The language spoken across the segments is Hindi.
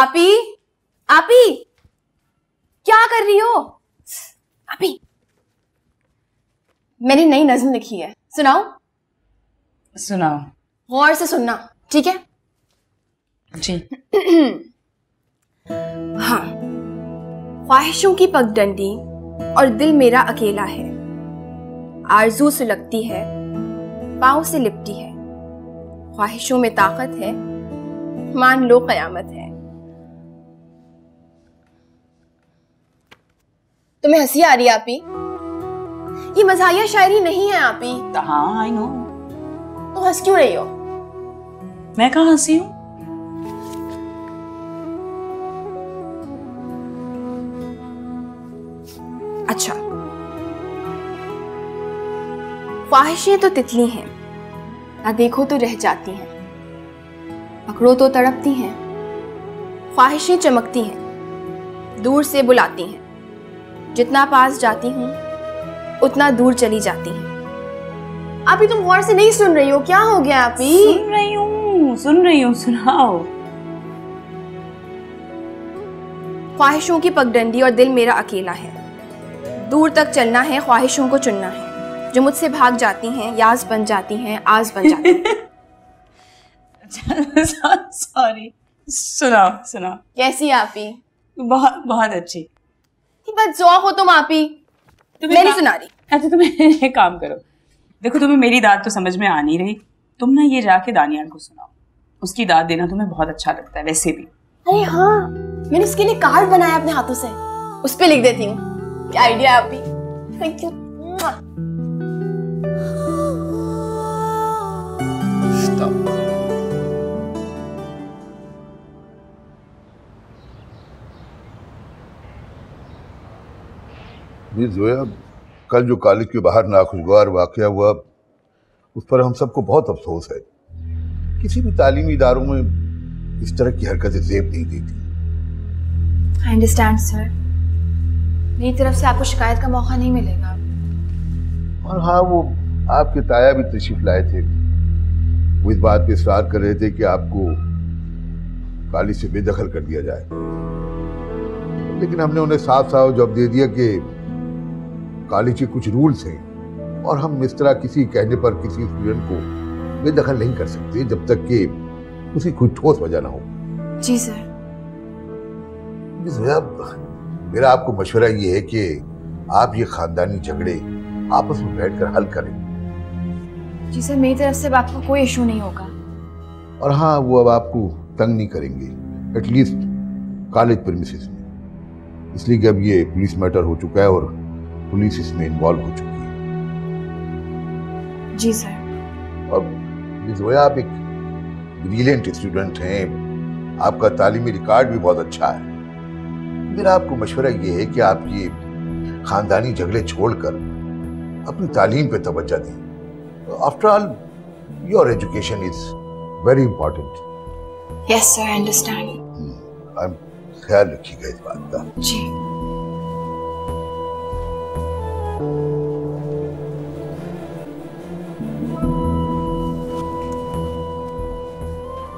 आपी, आपी, क्या कर रही हो? आपी, मैंने नई नज्म लिखी है, सुनाओ। सुनाओ। गौर से सुनना, ठीक है? जी। हाँ। ख्वाहिशों की पगडंडी और दिल मेरा अकेला है, आरज़ू सुलगती है, पाँव से लिपटी है, ख्वाहिशों में ताकत है, मान लो क़यामत है। तुम्हें हंसी आ रही है आपी? ये मज़ाहिया शायरी नहीं है आपी। हाँ आई नो। तो हंस क्यों रही हो? मैं कहाँ हंसी हूँ? अच्छा, ख्वाहिशें तो तितली हैं, ना देखो तो रह जाती हैं, पकड़ो तो तड़पती हैं। ख्वाहिशें चमकती हैं, दूर से बुलाती हैं, जितना पास जाती हूँ उतना दूर चली जाती हैं। अभी तुम गौर से नहीं सुन रही हो, क्या हो गया अभी? सुन रही हूँ, सुनाओ। ख्वाहिशों की पगडंडी और दिल मेरा अकेला है, दूर तक चलना है, ख्वाहिशों को चुनना है, जो मुझसे भाग जाती हैं याज बन जाती हैं, आज बन जाती हैं। सॉरी। सुनाओ। कैसी आपी? बहुत बहुत अच्छी। बदज़ौक़ हो तुम आपी। मैं नहीं सुना रही। अच्छा तुम एक काम करो, देखो तुम्हें मेरी दाद तो समझ में आ नहीं रही, तुम ना ये जाके दानियाल को सुनाओ, उसकी दाद देना तुम्हें बहुत अच्छा लगता है वैसे भी। अरे हाँ, मैंने उसके लिए कार्ड बनाया अपने हाथों से, उस पे लिख देती हूँ। क्या आइडिया है आपी? Thank you. जोया, कल जो कॉलेज के बाहर नाखुशगवार वाकया हुआ उस पर हम सबको बहुत अफसोस है। किसी भी तालीमी इदारों में इस तरह की हरकतें ज़ेब नहीं देती। I understand, sir। मेरी तरफ से आपको शिकायत का मौका नहीं मिलेगा। और हाँ, वो आपके ताया भी तशरीफ लाए थे, वो इस बात पे इसरार कर रहे थे कि आपको कॉलेज से बेदखल कर दिया जाए, लेकिन हमने उन्हें साफ साफ जवाब दे दिया कि कॉलेज के कुछ रूल्स हैं और हम इस तरह किसी कहने पर किसी स्टूडेंट को बेदखल नहीं कर सकते जब तक कि उसकी कोई ठोस वजह ना हो। जी सर। मेरा आपको मशवरा ये है कि आप ये खानदानी झगड़े आपस में बैठकर हल करें। जी सर, मेरी तरफ से आपको कोई इशू नहीं होगा। और हाँ, वो अब आपको तंग नहीं करेंगे, एटलीस्ट कॉलेज प्रीमिसेस में, इसलिए कि अब ये पुलिस मैटर हो चुका है और पुलिस इसमें इन्वॉल्व हो चुकी है। जी सर। अब जोया, आप एक ब्रिलियंट स्टूडेंट हैं, आपका तालीमी रिकॉर्ड भी बहुत अच्छा है। मेरा आपको मशवरा ये है कि आप ये खानदानी झगड़े छोड़कर अपनी तालीम पे तवज्जो दें। After all, your education is very important. Yes sir, I understand. ख्याल रखिएगा इस बात का। जी।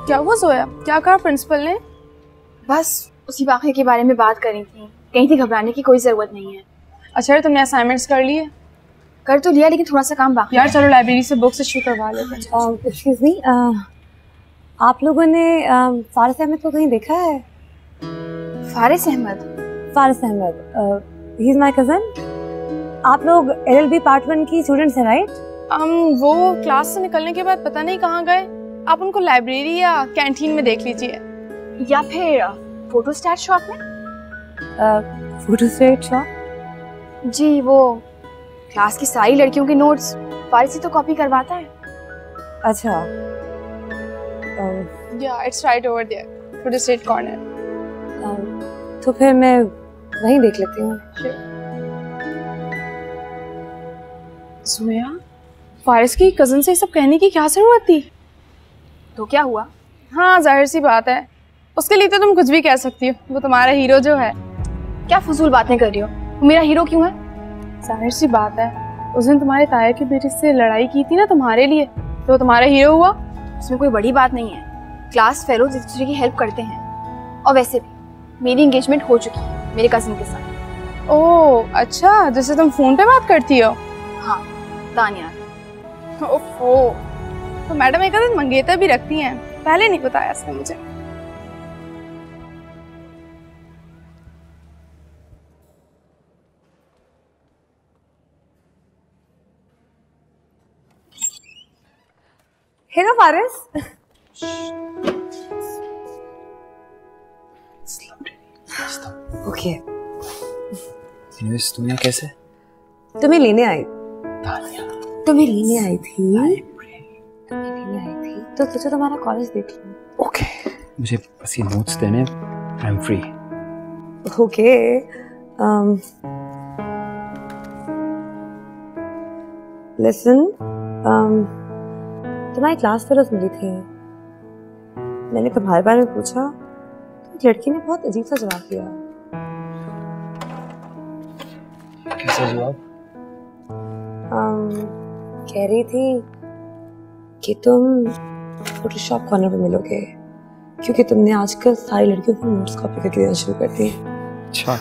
क्या हुआ जोया? क्या कहा प्रिंसिपल ने? बस उसी वाक़े के बारे में बात करी थी, कहीं थी घबराने की कोई ज़रूरत नहीं है। अच्छा, तुमने असाइनमेंट्स कर लिए? कर तो लिया, लेकिन थोड़ा सा काम बाकी यार चलो लाइब्रेरी से बुक्स इशू करवा लेते हैं। एक्सक्यूज मी, आप लोगों ने फारिस अहमद को कहीं देखा है? Faris Ahmed? Faris Ahmed, he is my cousin. आप लोग LLB पार्ट 1 की स्टूडेंट्स हैं, राइट? वो क्लास से निकलने के बाद पता नहीं कहाँ गए। आप उनको लाइब्रेरी या कैंटीन में देख लीजिए, या फिर फोटोस्टैट शॉप में। Photostat shop? जी, वो क्लास की सारी लड़कियों के नोट्स फारिसी तो कॉपी करवाता है। अच्छा। या it's right over there, photostat corner. तो फिर मैं वहीं देख लेती हूँ। जोया, फारिस की कजन से सब कहने की क्या जरूरत थी? तो क्या हुआ? हाँ, जाहिर सी बात है, उसके लिए तो तुम कुछ भी कह सकती हो, वो तुम्हारा हीरो जो है। क्या फजूल बातें कर रही हो? वो मेरा हीरो क्यों है? जाहिर सी बात है, उस दिन तुम्हारे ताया की बेटी से लड़ाई की थी ना तुम्हारे लिए, तो तुम्हारा हीरो हुआ। उसमें कोई बड़ी बात नहीं है, क्लास फेलोज एक दूसरे की हेल्प करते हैं और वैसे भी मेरी एंगेजमेंट हो चुकी है मेरे कजिन के साथ। ओह अच्छा, जैसे तुम फोन पे बात करती हो। हाँ तानिया। ओफो, तो मैडम एक दिन मंगेतर भी रखती हैं, पहले नहीं बताया इसने मुझे। हेलो फारिस। ओके। तुम यहाँ कैसे? तुम्हें लेने आई। तानिया। तुम्हें लेने आई थी। तुम्हें लेने आई थी तो सोचा तुम्हारा कॉलेज देख लूं। ओके, मुझे बस ये नोट्स देने। I am free. Okay. Listen, तुम्हारी क्लास फेलोज मिली थी। मैंने तुम्हारे बारे में पूछा तो एक लड़की ने बहुत अजीब सा जवाब दिया। कैसा जवाब? कह रही थी कि तुम फोटोशॉप कॉर्नर पे मिलोगे क्योंकि तुमने आजकल सारी लड़कियों को नोट्स कॉपी करके देना शुरू कर दिए। अच्छा।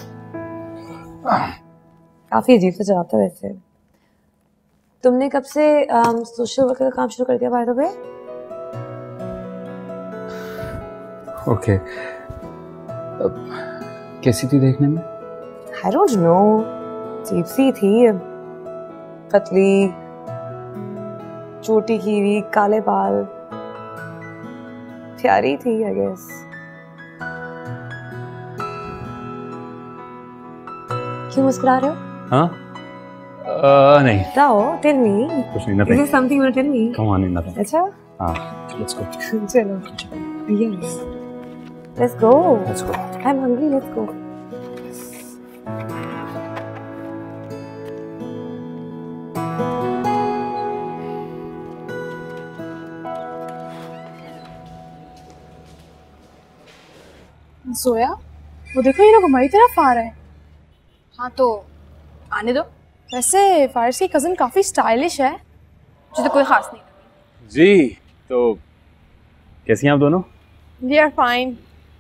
काफी अजीब सा जवाब था वैसे। तुमने कब से सोशल वर्कर का काम शुरू कर दिया बाय द वे? ओके। कैसी थी देखने में? I don't know, अजीब सी थी, पतली, छोटी की हुई, काले बाल, प्यारी थी I guess। क्यों मुस्कुरा रहे हो? हाँ? नहीं। बताओ, tell me। कुछ नहीं, nothing। Is there something you want to tell me? Come on, nothing। अच्छा? हाँ, let's go। चलो। Yes। Let's go। Let's go। I'm hungry, let's go। सोया, वो देखो ये लोग हमारी तरफ आ रहे हैं। हाँ तो आने दो। वैसे फारिस की कज़न काफ़ी स्टाइलिश है। मुझे तो कोई खास नहीं। जी, तो कैसी हैं आप दोनों? We are fine।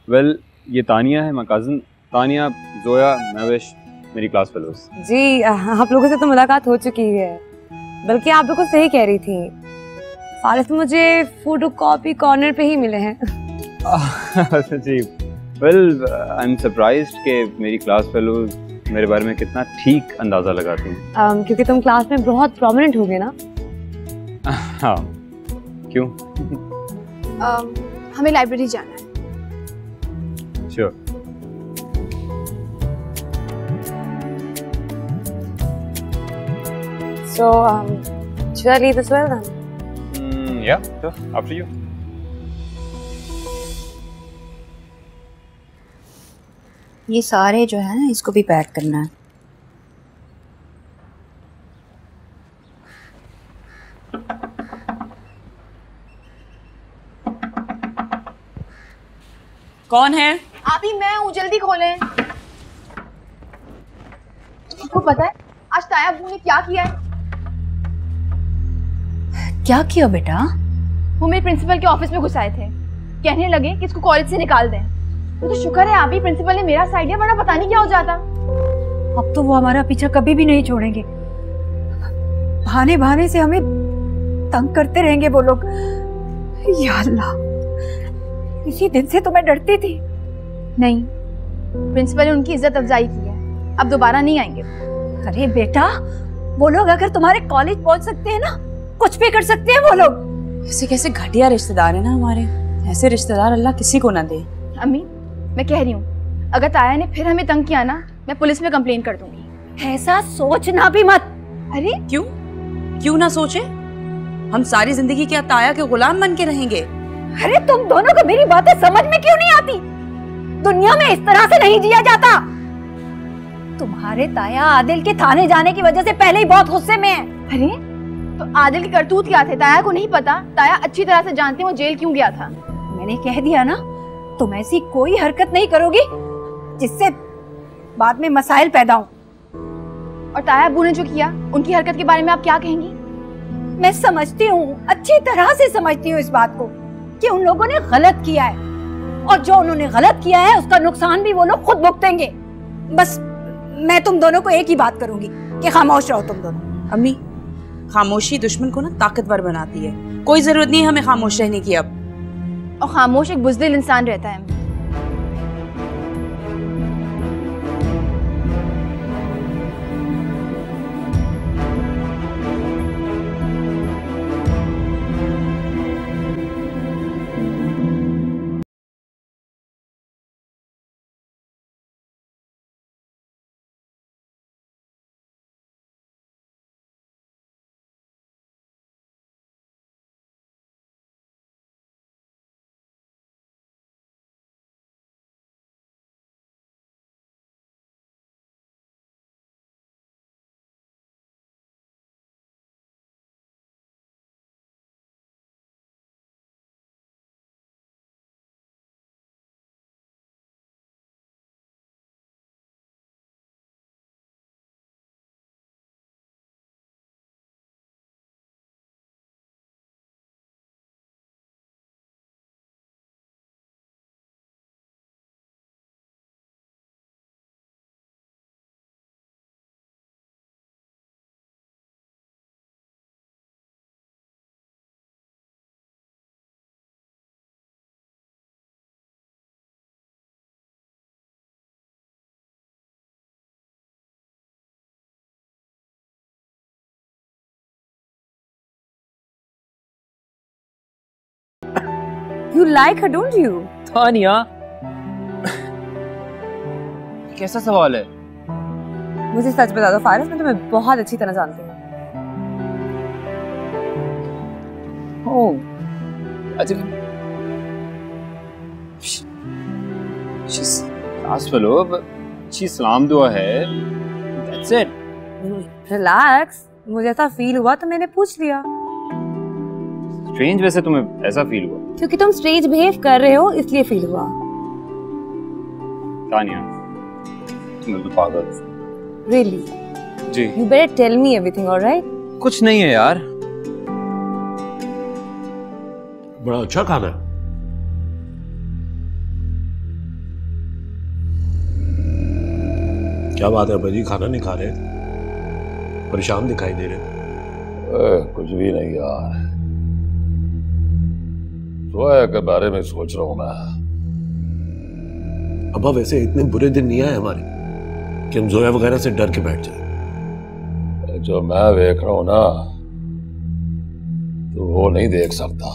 वेल, ये तानिया है, माय कज़न। तानिया, जोया, महविश, मेरी क्लास फेलोज। जी, आप लोगों से तो मुलाकात हो चुकी है, बल्कि आप लोग को सही कह रही थी। फारिस मुझे फोटो कॉपी कॉर्नर पे ही मिले हैं। जी, वेल आई एम सरप्राइज्ड कि मेरी क्लास फेलोज मेरे बारे में कितना ठीक अंदाजा लगाती हैं। क्योंकि तुम क्लास में बहुत प्रोमिनेंट हो गए ना। हाँ, क्यों? हमें लाइब्रेरी जाना है। Sure. So, should I leave as well then? Yeah, sure. After you. ये सारे जो है ना, इसको भी पैक करना है। कौन है? आप ही, मैं हूँ, जल्दी खोलें। आपको पता है आज ताया अब्बू ने क्या किया है? क्या किया बेटा? वो मेरे प्रिंसिपल के ऑफिस में घुस आए थे, कहने लगे कि इसको कॉलेज से निकाल दें। तो शुक्र है आप ही प्रिंसिपल ने मेरा साइड लिया, वरना पता नहीं क्या हो जाता। अब तो वो हमारा पीछा कभी भी नहीं छोड़ेंगे। बहाने बहाने से हमें तंग करते रहेंगे वो लोग। या अल्लाह, इसी दिन से तो मैं डरती थी। नहीं, प्रिंसिपल ने उनकी इज्जत अफजाई की है, अब दोबारा नहीं आएंगे। अरे बेटा, वो लोग अगर तुम्हारे कॉलेज पहुंच सकते हैं ना, कुछ भी कर सकते हैं वो लोग। ऐसे कैसे घटिया रिश्तेदार है ना हमारे। ऐसे रिश्तेदार अल्लाह किसी को ना दे। अम्मी, मैं कह रही हूँ अगर ताया ने फिर हमें तंग किया ना, मैं पुलिस में कंप्लेन कर दूंगी। ऐसा सोचना भी मत। अरे क्यों? क्यों ना सोचे? हम सारी जिंदगी क्या ताया के गुलाम बन के रहेंगे? अरे तुम दोनों को मेरी बातें समझ में क्यों नहीं आती? दुनिया में इस तरह से नहीं जिया जाता। तुम्हारे ताया आदिल के थाने जाने की वजह से पहले ही बहुत गुस्से में है। अरे तो आदिल की करतूत क्या थे? ताया को नहीं पता? ताया अच्छी तरह से जानते हैं वो जेल क्यों गया था। मैंने कह दिया ना, तुम ऐसी कोई हरकत नहीं करोगी जिससे बाद में मसाइल पैदा हो। और ताया अब्बू ने जो किया, उनकी हरकत के बारे में आप क्या कहेंगी? मैं समझती हूँ, अच्छी तरह से समझती हूँ इस बात को कि उन लोगों ने गलत किया है और जो उन्होंने गलत किया है उसका नुकसान भी वो लोग खुद भुगतेंगे। बस मैं तुम दोनों को एक ही बात करूंगी कि खामोश रहो तुम दोनों। अम्मी, खामोशी दुश्मन को ना ताकतवर बनाती है, कोई जरूरत नहीं है हमें खामोश रहने की अब। और खामोश एक बुज़दिल इंसान रहता है। You like her, don't you? Tania, कैसा सवाल है? मुझे सच बता दो फारिस, मैं तुम्हें बहुत अच्छी तरह जानती हूँ। ओह, अच्छा, she's class fellow, अच्छी सलाम दुआ है, that's it. Relax, मुझे ऐसा फील हुआ तो मैंने पूछ लिया। Strange वैसे तुम्हें ऐसा फील हुआ? क्योंकि तुम स्ट्रेंज बिहेव कर रहे हो इसलिए फील हुआ। तानिया, तुम तो पागल हो। Really? Ji. You better tell me everything, alright? कुछ नहीं है यार। बड़ा अच्छा खाना है। क्या बात है भाजी, खाना नहीं खा रहे? परेशान दिखाई दे रहे। कुछ भी नहीं यार, जोया के बारे में सोच रहा हूं मैं। अब्बा वैसे इतने बुरे दिन नहीं आए हमारे कि हम जोया वगैरह से डर के बैठ जाए। जो मैं देख रहा हूं ना, तो वो नहीं देख सकता।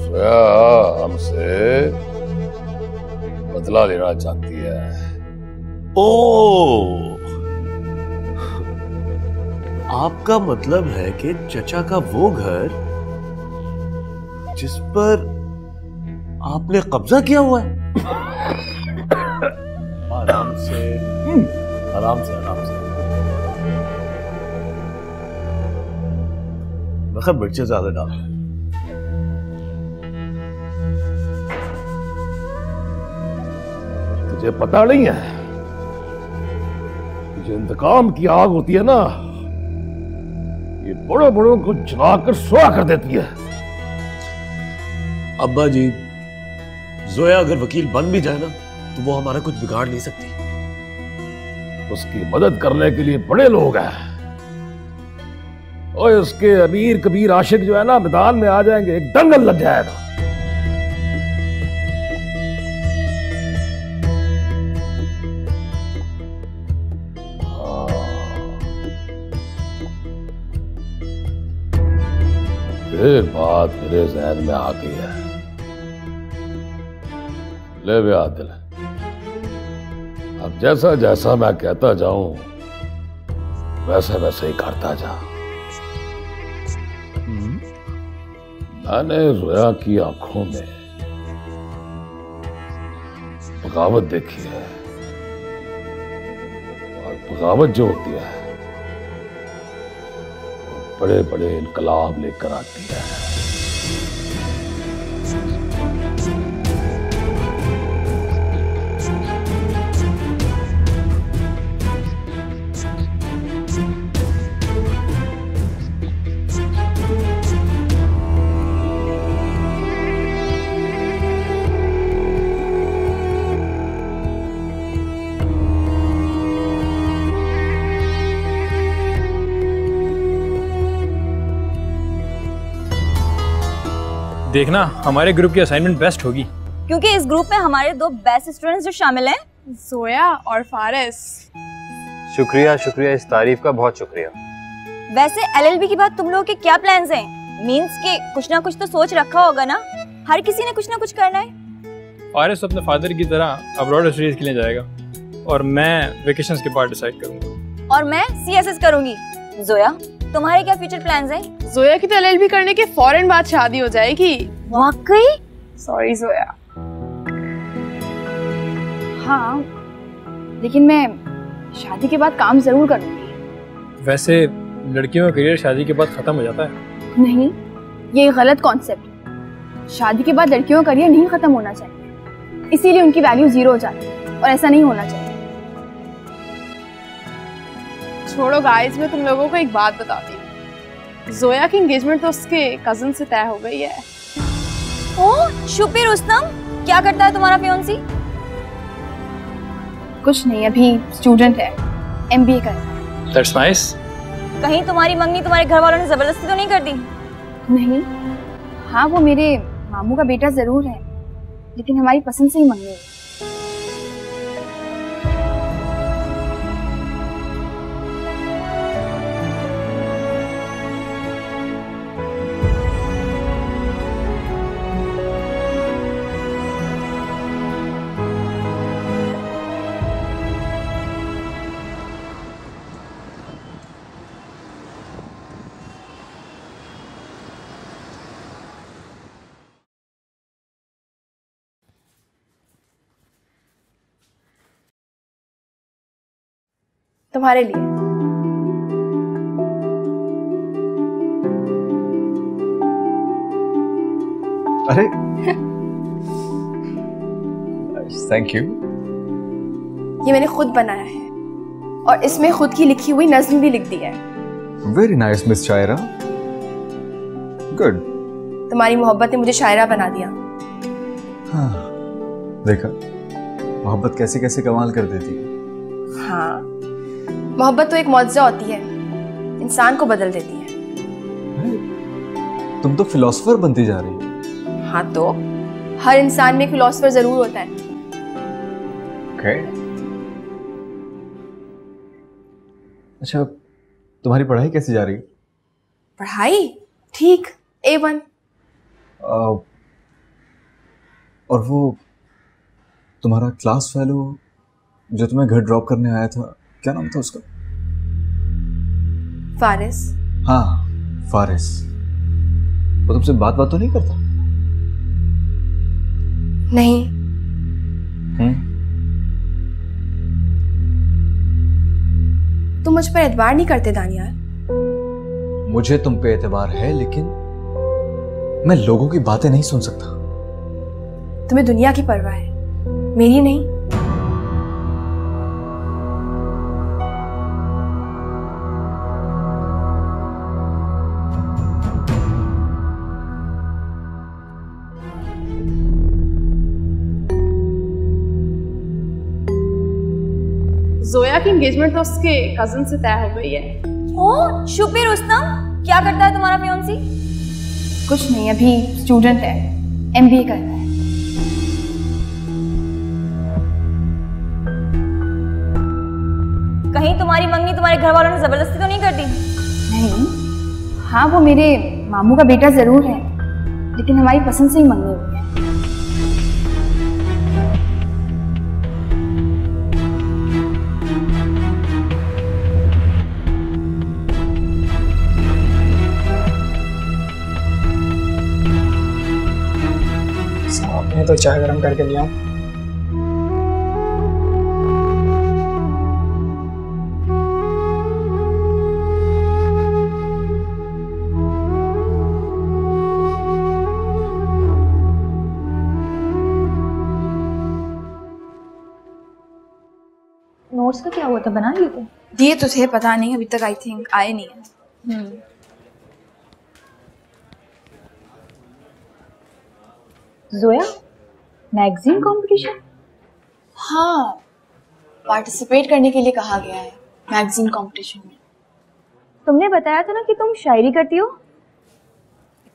जोया हमसे बदला लेना चाहती है। ओ, आपका मतलब है कि चचा का वो घर जिस पर आपने कब्जा किया हुआ है। आराम से, आराम से, आराम से। मतलब मिर्चें ज्यादा डाल। तुझे पता नहीं है, जो इंतकाम की आग होती है ना, ये बड़े बड़ों को जलाकर सुहा कर देती है। अब्बा जी, जोया अगर वकील बन भी जाए ना, तो वो हमारा कुछ बिगाड़ नहीं सकती। उसकी मदद करने के लिए बड़े लोग हैं, और उसके अमीर कबीर आशिक जो है ना, मैदान में आ जाएंगे, एक दंगल लग जाएगा। एक बात मेरे जहन में आ गई है। ले बे आदिल, अब जैसा जैसा मैं कहता जाऊं वैसे वैसे ही करता जा। मैंने जोया की आंखों में बगावत देखी है, और बगावत जो होती है बड़े बड़े इनकलाब लेकर आती है। देखना हमारे ग्रुप की असाइनमेंट बेस्ट होगी, क्योंकि इस ग्रुप में हमारे 2 बेस्ट स्टूडेंट्स जो शामिल हैं, जोया और फारिस। शुक्रिया शुक्रिया, इस तारीफ का बहुत शुक्रिया। वैसे एलएलबी के बाद तुम लोगों के क्या प्लान्स हैं? मींस के कुछ ना कुछ तो सोच रखा होगा ना, हर किसी ने कुछ ना कुछ करना है। फारिस अपने फादर की तरह अब्रॉड स्टडीज के लिए जाएगा और मैं वेकेशंस के बाद डिसाइड करूंगा। और मैं सीएसएस करूंगी। जोया, तुम्हारे क्या फ्यूचर प्लान्स हैं? जोया की तो एलएलबी करने के फौरन बाद शादी हो जाएगी। वाकई? सॉरी जोया। हाँ, लेकिन मैं शादी के बाद काम जरूर करूंगी। वैसे लड़कियों का करियर शादी के बाद खत्म हो जाता है। नहीं, ये गलत कॉन्सेप्ट है। शादी के बाद लड़कियों का करियर नहीं खत्म होना चाहिए, इसीलिए उनकी वैल्यू 0 हो जाती है और ऐसा नहीं होना चाहिए। छोड़ो गाइस, मैं तुम लोगों को एक बात बताती हूँ। जोया की एंगेजमेंट तो उसके कजन से तय हो गई है। ओह, शुक्र रुस्तम, क्या करता है तुम्हारा फियांसी? कुछ नहीं, अभी स्टूडेंट है, एमबीए कर रहा है। That's nice. कहीं तुम्हारी मंगनी तुम्हारे घर वालों ने जबरदस्ती तो नहीं कर दी? नहीं, हाँ वो मेरे मामू का बेटा जरूर है, लेकिन हमारी पसंद से ही मंगनी है। तुम्हारे लिए। अरे थैंक यू। ये मैंने खुद बनाया है और इसमें खुद की लिखी हुई नज्म भी लिख दी है। वेरी नाइस मिस शायरा, गुड। तुम्हारी मोहब्बत ने मुझे शायरा बना दिया। हाँ, देखा मोहब्बत कैसे कैसे कमाल कर देती है। हाँ, मोहब्बत तो एक मौजज़ा होती है, इंसान को बदल देती है। तुम तो फिलोसोफर बनती जा रही हो। हाँ तो हर इंसान में फिलोसोफर जरूर होता है। Okay. अच्छा, तुम्हारी पढ़ाई कैसी जा रही है? पढ़ाई ठीक, A1। और वो तुम्हारा क्लास फेलो जो तुम्हें घर ड्रॉप करने आया था, क्या नाम था उसका? फारिस। हाँ, फारिस। वो तुमसे बात तो नहीं करता? नहीं। तुम मुझ पर एतबार नहीं करते दानियाल। मुझे तुम पे एतबार है, लेकिन मैं लोगों की बातें नहीं सुन सकता। तुम्हें दुनिया की परवाह है, मेरी नहीं। जोया की एंगेजमेंट तो उसके कजन से तय हो गई है। ओह, शुक्र रुस्तम, क्या करता है तुम्हारा फियांसी? कुछ नहीं, अभी स्टूडेंट है, एमबीए कर रहा है। कहीं तुम्हारी मंगनी तुम्हारे घर वालों ने जबरदस्ती तो नहीं कर दी? नहीं, हाँ वो मेरे मामू का बेटा जरूर है, लेकिन हमारी पसंद से ही मंगनी हुई है। मैं तो चाय गरम करके लिया। नोट्स का क्या हुआ था, बना लिए थे? दिए तो थे, पता नहीं अभी तक आई थिंक आए नहीं है। Zoya, magazine competition? हाँ, पार्टिसिपेट करने के लिए कहा गया है मैगजीन कंपटीशन में। तुमने बताया था ना कि तुम शायरी करती हो।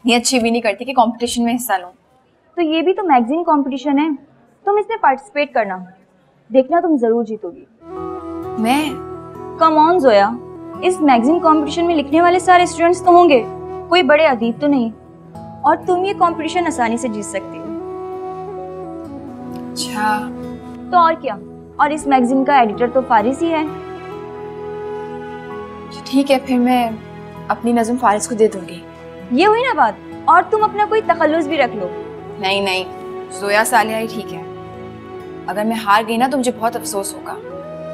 इतनी अच्छी भी नहीं करती कि कंपटीशन में हिस्सा लूं। तो ये भी तो मैगजीन कंपटीशन है, तुम इसमें पार्टिसिपेट करना, देखना तुम जरूर जीतोगी। मैं? कम ऑन जोया, इस मैगजीन कंपटीशन में लिखने वाले सारे स्टूडेंट्स तो होंगे, कोई बड़े अदीब तो नहीं, और तुम ये कंपटीशन आसानी से जीत सकती हो। अच्छा, तो और क्या, और इस मैगजीन का एडिटर तो फारिस ही है। ठीक है, फिर मैं अपनी नज़म फारिस को दे दूंगी। ये हुई ना बात, और तुम अपना कोई तखल्लुस भी रख लो। नहीं नहीं, जोया सालिया ही ठीक है। अगर मैं हार गई ना तो मुझे बहुत अफसोस होगा।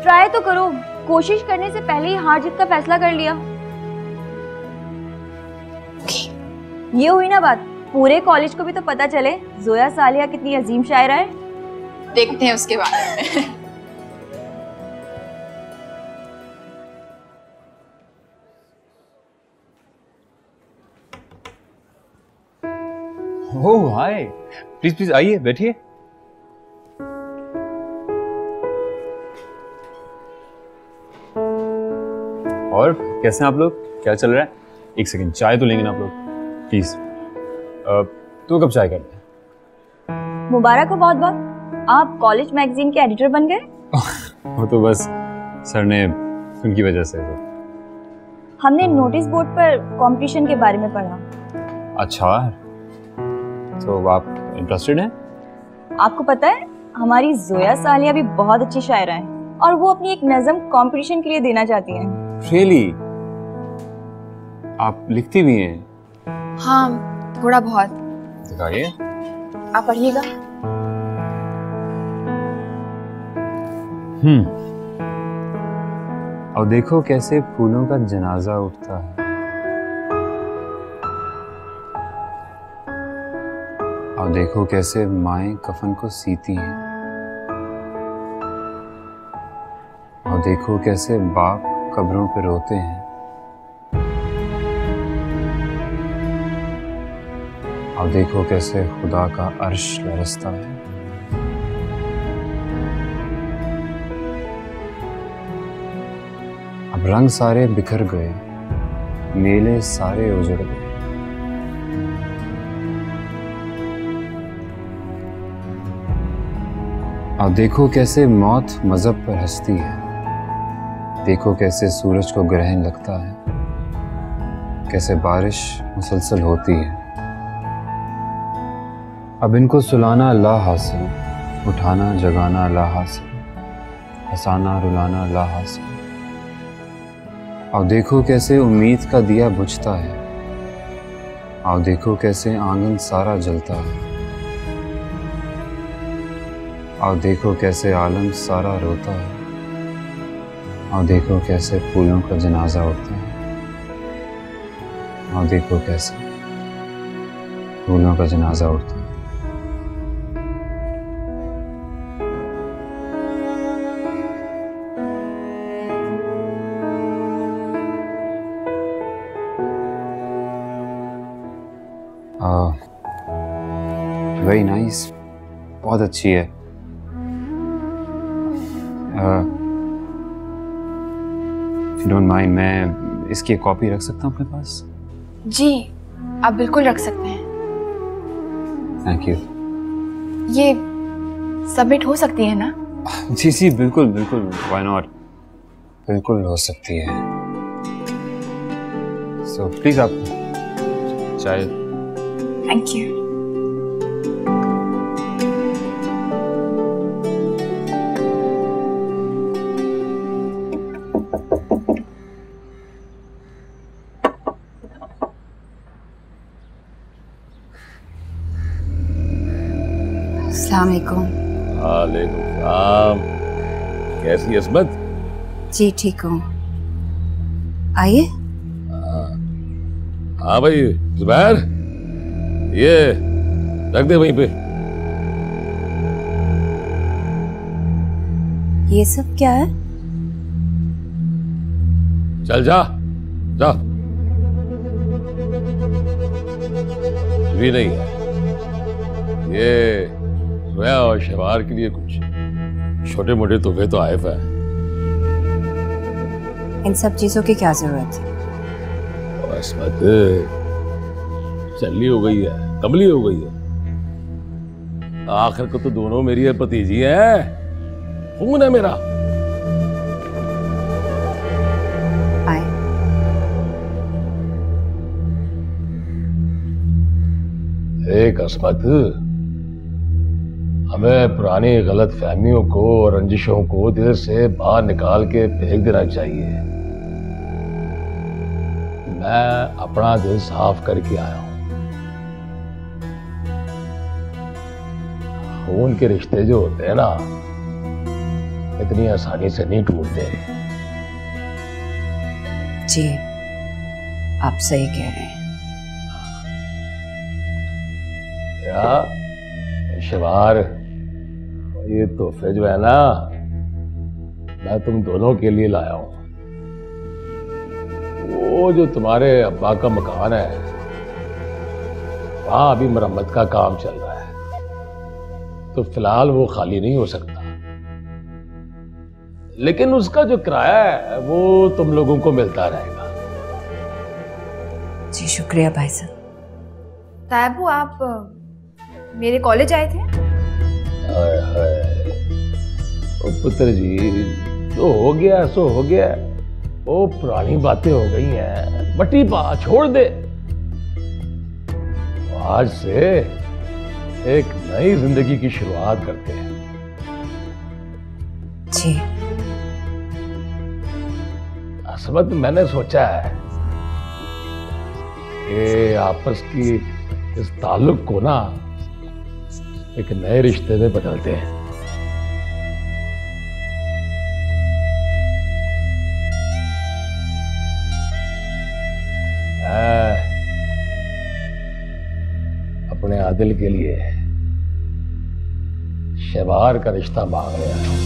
ट्राई तो करो, कोशिश करने से पहले ही हार जीत का फैसला कर लिया। ये हुई ना बात, पूरे कॉलेज को भी तो पता चले जोया सालिया कितनी अजीम शायरा है। देखते हैं उसके बारे में। ओह हाय, प्लीज प्लीज आइए, बैठिए। और कैसे हैं आप लोग, क्या चल रहा है? एक सेकंड, चाय तो लेंगे ना आप लोग, प्लीज। तो कब चाय करते हैं? मुबारक हो बहुत बहुत, आप कॉलेज मैगजीन के एडिटर बन गए। वो तो बस सर ने उनकी वजह से। तो हमने नोटिस बोर्ड पर कंपटीशन के बारे में पढ़ा। अच्छा, तो आप इंटरेस्टेड हैं? आपको पता है हमारी जोया सालिया भी बहुत अच्छी शायरा है, और वो अपनी एक नज़म कंपटीशन के लिए देना चाहती हैं। रियली? आप लिखती भी हैं? हाँ, थोड़ा बहुत। दिखाइए। आप पढ़िएगा। और देखो कैसे फूलों का जनाजा उठता है, और देखो कैसे माएं कफन को सीती हैं, और देखो कैसे बाप कब्रों पे रोते हैं, और देखो कैसे खुदा का अर्श लरसता है। अब रंग सारे बिखर गए, मेले सारे उजड़ गए, और देखो कैसे मौत मजहब पर हंसती है, देखो कैसे सूरज को ग्रहण लगता है, कैसे बारिश मुसलसल होती है। अब इनको सुलाना ला हासिल, उठाना जगाना ला हासिल, हंसाना रुलाना ला हासिल। और देखो कैसे उम्मीद का दिया बुझता है, और देखो कैसे आंगन सारा जलता है, और देखो कैसे आलम सारा रोता है, और देखो कैसे फूलों का जनाजा उठता है, और देखो कैसे फूलों का जनाजा उठता है। वेरी नाइस, बहुत अच्छी है। If you don't mind, मैं इसकी एक कॉपी रख सकता हूँ अपने पास? जी, आप बिल्कुल रख सकते हैं। Thank you. ये सबमिट हो सकती है ना? जी जी बिल्कुल बिल्कुल, व्हाई नॉट, बिल्कुल हो सकती है। सो प्लीज आप चाय। Thank you. अस्सलामुअलैकुम। वालेकुम सलाम। कैसी अस्मत? जी ठीक हूँ, आइए। हाँ भाई जुबैर, ये रख दे वहीं पे। ये सब क्या है? चल जा जा। भी नहीं है ये, जोया और शवार के लिए कुछ छोटे मोटे तोहफे तो आए हैं। इन सब चीजों की क्या जरूरत है? अस्मत, चल्ली हो गई है, कमली हो गई है। आखिर को तो दोनों मेरी भतीजी है, खून है मेरा। एक असमत, हमें पुरानी गलत फहमियों को और रंजिशों को दिल से बाहर निकाल के फेंक देना चाहिए। मैं अपना दिल साफ करके आया हूं। खून के रिश्ते जो होते हैं ना, इतनी आसानी से नहीं टूटते। जी, आप सही कह रहे हैं। शिवार, ये तोहफे जो है ना, मैं तुम दोनों के लिए लाया हूं। वो जो तुम्हारे अब्बा का मकान है, वहां अभी मरम्मत का काम चल रहा है, तो फिलहाल वो खाली नहीं हो सकता। लेकिन उसका जो किराया है वो तुम लोगों को मिलता रहेगा। जी शुक्रिया भाई साहब। तायबू, आप मेरे कॉलेज आए थे? हाय हाय, ओ पुत्र जी, जो हो गया सो हो गया। वो पुरानी बातें हो गई हैं, मट्टी पा छोड़ दे। आज से एक नई जिंदगी की शुरुआत करते हैं। जी। असमत, मैंने सोचा है कि आपस की इस ताल्लुक को ना एक नए रिश्ते में बदलते हैं। अपने आदिल के लिए शहबार का रिश्ता मांग रहा हूं।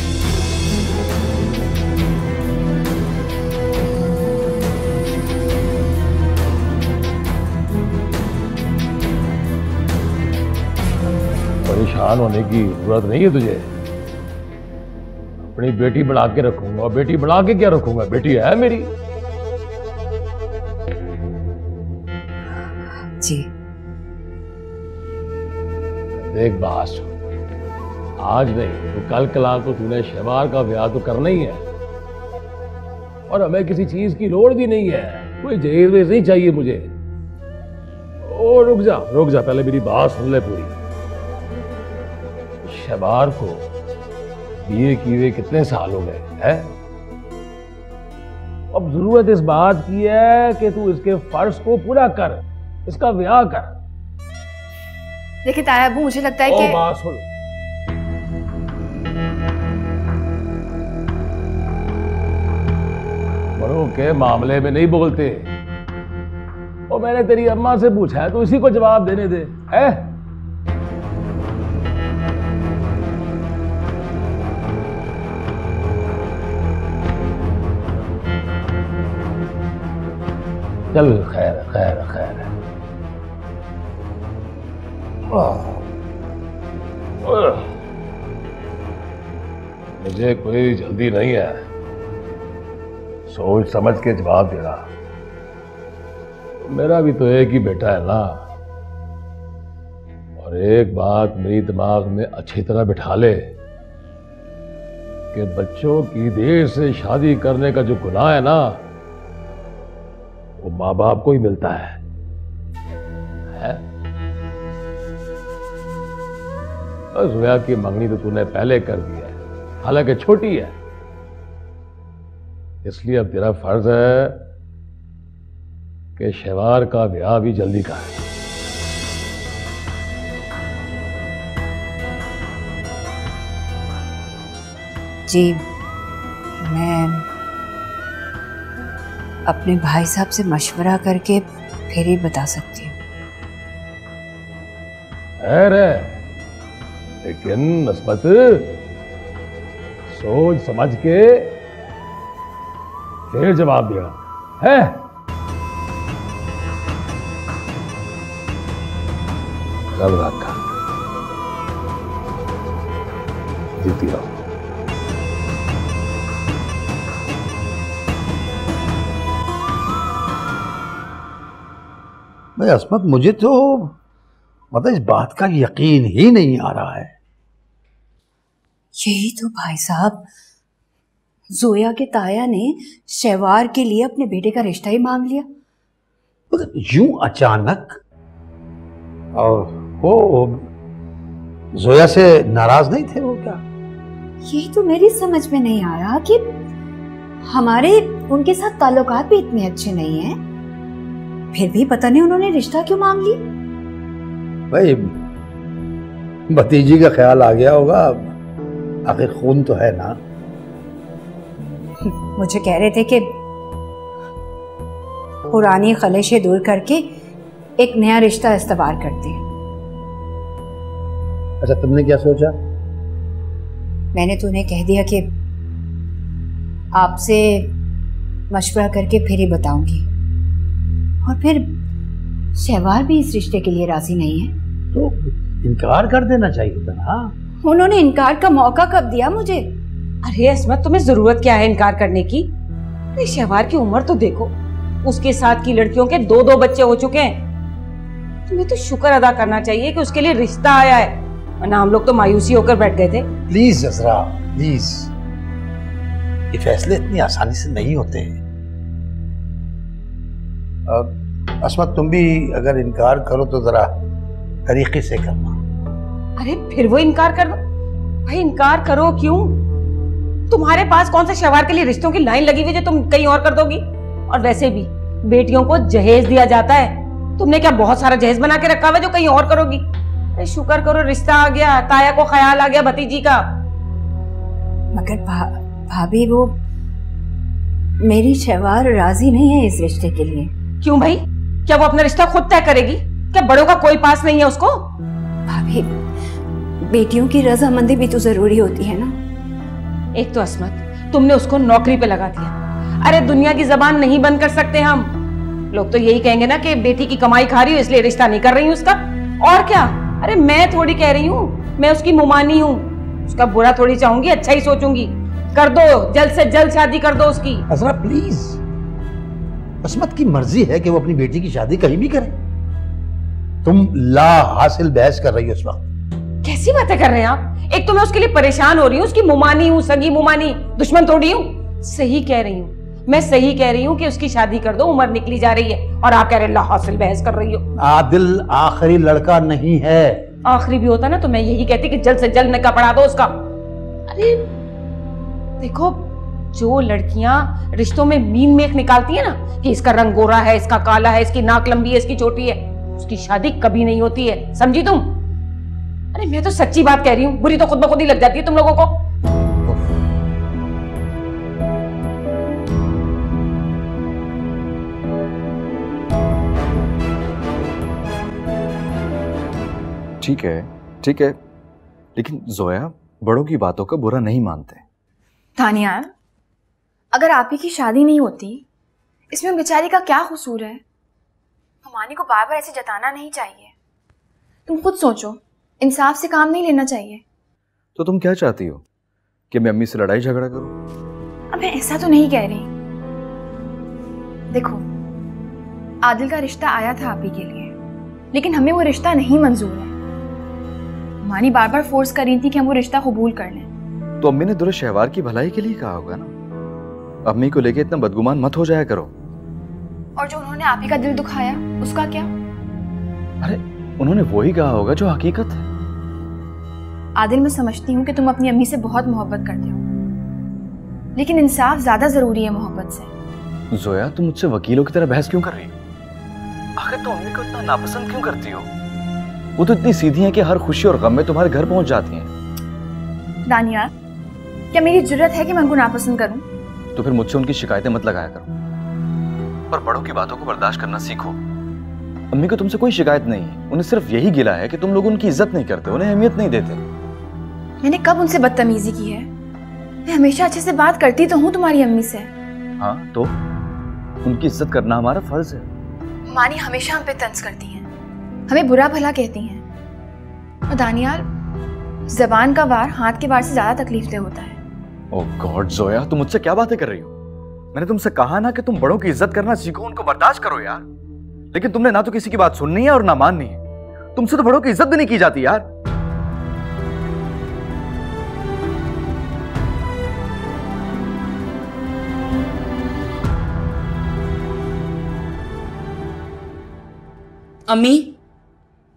परेशान होने की जरूरत नहीं है तुझे। अपनी बेटी बढ़ा के रखूंगा, और बेटी बढ़ा के क्या रखूंगा, बेटी है मेरी। जी। देख बास, आज नहीं तो कल कला को तूने शहबार का ब्याह तो करना ही है, और हमें किसी चीज की लोड़ भी नहीं है। कोई जहेज वेज नहीं चाहिए मुझे। ओ रुक जा पहले मेरी बात सुन ले पूरी। शहबार को बीए किए कितने साल हो गए हैं? अब जरूरत इस बात की है कि तू इसके फर्ज को पूरा कर, इसका ब्याह कर। देखिए तायाबू, मुझे लगता है कि बात सुन। बड़ों के मामले में नहीं बोलते। और मैंने तेरी अम्मा से पूछा है तो इसी को जवाब देने दे। है चल, खैर खैर खैर। मुझे कोई जल्दी नहीं है, सोच समझ के जवाब देना। मेरा भी तो एक ही बेटा है ना। और एक बात मेरी दिमाग में अच्छी तरह बिठा ले कि बच्चों की देर से शादी करने का जो गुनाह है ना, वो माँ बाप को ही मिलता है? ज़ोया की मंगनी तो तूने पहले कर दी है, हालांकि छोटी है। इसलिए अब तेरा फर्ज है कि शहबार का ब्याह भी जल्दी कर। जी, मैं अपने भाई साहब से मशवरा करके फिर ही बता सकती हूँ। लेकिन नस्बत, सोच समझ के फिर जवाब दिया है। रब रखा, जीती रहो। अरे असमत, मुझे तो मतलब इस बात का यकीन ही नहीं आ रहा है। यही तो भाई साहब, जोया के ताया ने शहवार के लिए अपने बेटे का रिश्ता ही मांग लिया। यूं अचानक? और वो जोया से नाराज नहीं थे वो क्या? यही तो मेरी समझ में नहीं आ रहा कि हमारे उनके साथ ताल्लुकात भी इतने अच्छे नहीं हैं, फिर भी पता नहीं उन्होंने रिश्ता क्यों मांग लिया। भाई भतीजी का ख्याल आ गया होगा, आखिर खून तो है ना। मुझे कह रहे थे कि पुरानी खलेशें दूर करके एक नया रिश्ता इस्तवार करते हैं। अच्छा, तुमने क्या सोचा? मैंने तो उन्हें कह दिया कि आपसे मशवरा करके फिर ही बताऊंगी, और फिर शहवार भी इस रिश्ते के लिए राजी नहीं है। तो इनकार कर देना चाहिए था ना। उन्होंने इनकार का मौका कब दिया मुझे? अरे असमत, तुम्हें जरूरत क्या है इनकार करने की? अरे शहवार की उम्र तो देखो, उसके साथ की लड़कियों के 2-2 बच्चे हो चुके हैं। तुम्हें तो शुक्र अदा करना चाहिए कि उसके लिए रिश्ता आया है, वरना हम लोग तो मायूसी होकर बैठ गए थे। प्लीज जसरा, प्लीज, ये फैसले इतनी आसानी से नहीं होते हैं। असमत, तुम भी अगर इनकार करो तो जरा तरीके से करना। अरे फिर वो इनकार कर दो भाई, इनकार करो क्यों? तुम्हारे पास कौन सा शहवार के लिए रिश्तों की लाइन लगी हुई जो तुम कहीं और कर दोगी? और वैसे भी बेटियों को जहेज दिया जाता है, तुमने क्या बहुत सारा जहेज बना के रखा हुआ जो कहीं और करोगी? अरे शुक्र करो रिश्ता आ गया, ताया को ख्याल आ गया भतीजी का। मगर भाभी, वो मेरी शहवार राजी नहीं है इस रिश्ते के लिए। क्यों भाई? क्या वो अपना रिश्ता खुद तय करेगी? क्या बड़ों का कोई पास नहीं है उसको? भाभी, बेटियों की रजामंदी भी तो जरूरी होती है ना। एक तो असमत, तुमने उसको नौकरी पे लगा दिया। अरे दुनिया की जबान नहीं बंद कर सकते हम लोग, तो यही कहेंगे ना कि बेटी की कमाई खा रही हूँ इसलिए रिश्ता नहीं कर रही हूँ उसका। और क्या? अरे मैं थोड़ी कह रही हूँ, मैं उसकी मुमानी हूँ, उसका बुरा थोड़ी चाहूंगी, अच्छा ही सोचूंगी। कर दो, जल्द से जल्द शादी कर दो उसकी। असरा प्लीज, असमत की मर्जी है कि वो अपनी बेटी की शादी कहीं भी करे। तुम ला हासिल बहस कर रही हो इस वक्त। कैसी बातें कर रहे हैं आप? एक तो मैं उसके लिए परेशान हो रही हूँ, उसकी मुमानी हूँ, सगी मुमानी, दुश्मन थोड़ी हूँ। सही कह रही हूँ, मैं सही कह रही हूँ कि उसकी शादी कर दो, उम्र निकली जा रही है, और आप कह रहे ला हासिल बहस कर रही हो। आदिल आखिरी लड़का नहीं है। आखिरी भी होता ना तो मैं यही कहती कि जल्द से जल्द निकाह पढ़ा दो उसका। अरे देखो, जो लड़कियां रिश्तों में मीन मेख निकालती है ना कि इसका रंग गोरा है, इसका काला है, इसकी नाक लंबी है, इसकी छोटी है, उसकी शादी कभी नहीं होती है, समझी तुम? अरे मैं तो सच्ची बात कह रही हूँ, बुरी तो खुद ब खुद ही लग जाती है तुम लोगों को। ठीक है, ठीक है, लेकिन जोया बड़ों की बातों का बुरा नहीं मानते। दानियाल, अगर आप ही की शादी नहीं होती, इसमें बेचारी का क्या कसूर है? हमारी को बार बार ऐसे जताना नहीं चाहिए। तुम खुद सोचो, इंसाफ से काम नहीं लेना चाहिए। तो तुम क्या चाहती हो कि मैं अम्मी से लड़ाई झगड़ा करूं? अब मैं ऐसा तो नहीं कह रही। देखो, आदिल का रिश्ता आया था आप ही के लिए, लेकिन हमें वो रिश्ता नहीं मंजूर है। मानी बार बार फोर्स कर रही थी कि हम वो रिश्ता कबूल कर लें। तो अम्मी ने दुरे शहवार की भलाई के लिए कहा होगा ना। अम्मी को लेके इतना बदगुमान मत हो जाया करो। और जो उन्होंने आप ही का दिल दुखाया, उसका क्या? अरे उन्होंने वही कहा होगा जो हकीकत है। आदिल, मैं समझती हूँ कि तुम अपनी अम्मी से बहुत मोहब्बत करते हो, लेकिन इंसाफ ज्यादा जरूरी है मोहब्बत से। जोया, तुम मुझसे वकीलों की तरह बहस क्यों कर रही हो? आखिर तुम अम्मी को इतना नापसंद क्यों करती हो? वो तो इतनी सीधी हैं कि हर खुशी और गम में तुम्हारे घर पहुंच जाती हैं। दानियाल, क्या मेरी जुर्रत है कि मैं उनको नापसंद करूं? तो फिर मुझसे उनकी शिकायतें मत लगाया करो, और बड़ों की बातों को बर्दाश्त करना सीखो। अम्मी को तुमसे कोई शिकायत नहीं है, उन्हें सिर्फ यही गिला है कि तुम लोग उनकी इज्जत नहीं करते, उन्हें अहमियत नहीं देते। मैंने कब उनसे बदतमीजी की है? मैं हमेशा अच्छे से बात करती तो हूँ तुम्हारी अम्मी से। हाँ, तो उनकी इज्जत करना हमारा फर्ज है। मानी हमेशा हम पे तंज करती हैं, हमें बुरा भला कहती हैं। और दानियाल, जबान का वार हाथ के वार से ज्यादा तकलीफदेह होता है। ओह गॉड जोया, तुम मुझसे क्या बातें कर रही हो? मैंने तुमसे कहा ना कि तुम बड़ों की इज्जत करना सीखो, उनको बर्दाश्त करो यार। लेकिन तुमने ना तो किसी की बात सुननी है और ना माननी है। तुमसे तो बड़ों की इज्जत भी नहीं की जाती यार। अम्मी,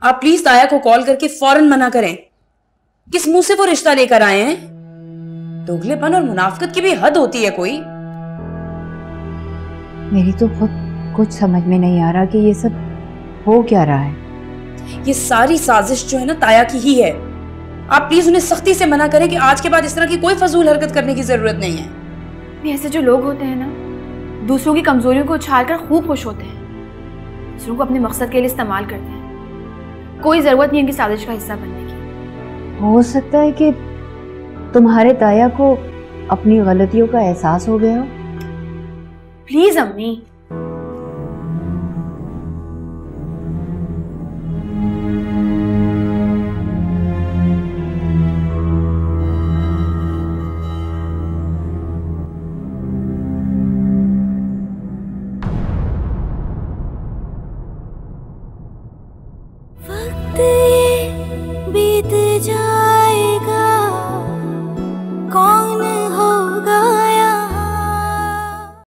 आप प्लीज ताया को कॉल करके फौरन मना करें। किस मुंह से वो रिश्ता लेकर आए हैं? दोगलेपन और मुनाफिकत की भी हद होती है कोई। मेरी तो खुद कुछ समझ में नहीं आ रहा कि ये सब हो क्या रहा है। ये सारी साजिश जो है ना ताया की ही है। आप प्लीज उन्हें सख्ती से मना करें कि आज के बाद इस तरह की कोई फजूल हरकत करने की जरूरत नहीं है। ऐसे जो लोग होते हैं ना, दूसरों की कमजोरियों को उछालकर खूब खुश होते हैं, दूसरों को अपने मकसद के लिए इस्तेमाल करते हैं। कोई जरूरत नहीं उनकी साजिश का हिस्सा बनने की। हो सकता है कि तुम्हारे ताया को अपनी गलतियों का एहसास हो गया हो। प्लीज अम्मी,